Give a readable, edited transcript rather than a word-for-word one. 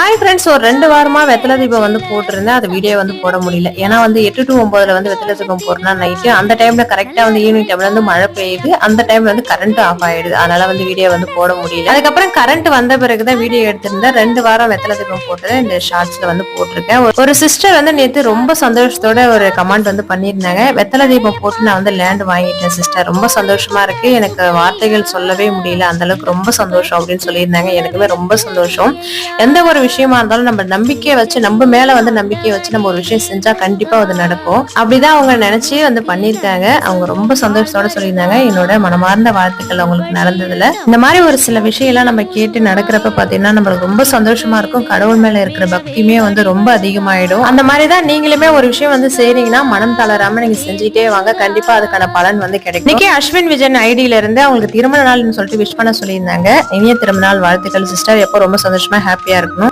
Hi friends, ஒரு 2 வாரமா வெத்தலை தீபம் வந்து போட்டிருந்தேன். அது வீடியோ வந்து போட முடியல. ஏன்னா வந்து 8 to 9 வந்து வெத்தலை தீபம் போடுறேன்னா நைட்டு அந்த டைம்ல கரெக்டா வந்து ஈவினிங் டைம்ல வந்து மழை பெய்யுது. அந்த டைம்ல வந்து கரண்ட் ஆஃப் ஆயிடுது. அதனால வந்து வீடியோ வந்து போட முடியல. அதுக்கப்புறம் கரண்ட் வந்த பிறகுதான் வீடியோ எடுத்திருந்தேன். 2 வாரம் வெத்தலை தீபம் போட்டு இந்த ஷார்ட்ஸ்ல வந்து போட்டிருக்கேன். ஒரு சிஸ்டர் வந்து நேத்து ரொம்ப சந்தோஷத்தோட ஒரு கமெண்ட் வந்து பண்ணியிருந்தாங்க. வெத்தலை தீபம் போட்டு நான் வந்து லேண்ட் வாங்கிட்டேன் சிஸ்டர், ரொம்ப சந்தோஷமா இருக்கு, எனக்கு வார்த்தைகள் சொல்லவே முடியல, அந்த அளவுக்கு ரொம்ப சந்தோஷம் அப்படின்னு சொல்லியிருந்தாங்க. எனக்குமே ரொம்ப சந்தோஷம். எந்த ஒரு விஷயமா இருந்தாலும் நம்ம நம்பிக்கையை வச்சு, நம்ம மேல வந்து நம்பிக்கையை வச்சு நம்ம ஒரு விஷயம் செஞ்சா கண்டிப்பா அது நடக்கும். அப்படிதான் அவங்க நினைச்சு வந்து பண்ணிருக்காங்க. அவங்க ரொம்ப சந்தோஷத்தோட சொல்லியிருந்தாங்க. என்னோட மனமார்ந்த வாழ்த்துக்கள் அவங்களுக்கு நடந்ததுல. இந்த மாதிரி ஒரு சில விஷயம் எல்லாம் நம்ம கேட்டு நடக்கிறப்ப பாத்தீங்கன்னா நம்மளுக்கு ரொம்ப சந்தோஷமா இருக்கும். கடவுள் மேல இருக்கிற பக்தியுமே வந்து ரொம்ப அதிகமாயிடும். அந்த மாதிரிதான் நீங்களுமே ஒரு விஷயம் வந்து செய்றீங்கன்னா மனம் தளராம நீங்க செஞ்சுட்டே வாங்க, கண்டிப்பா அதுக்கான பலன் வந்து கிடைக்கும். இன்னைக்கு அஸ்வின் விஜயன் ஐடியில இருந்து அவங்களுக்கு திருமண நாள்னு சொல்லிட்டு விஷ் பண்ண சொல்லியிருந்தாங்க. இனிய திருமண நாள் வாழ்த்துக்கள் சிஸ்டர், எப்போ ரொம்ப சந்தோஷமா ஹாப்பியா இருக்கணும்.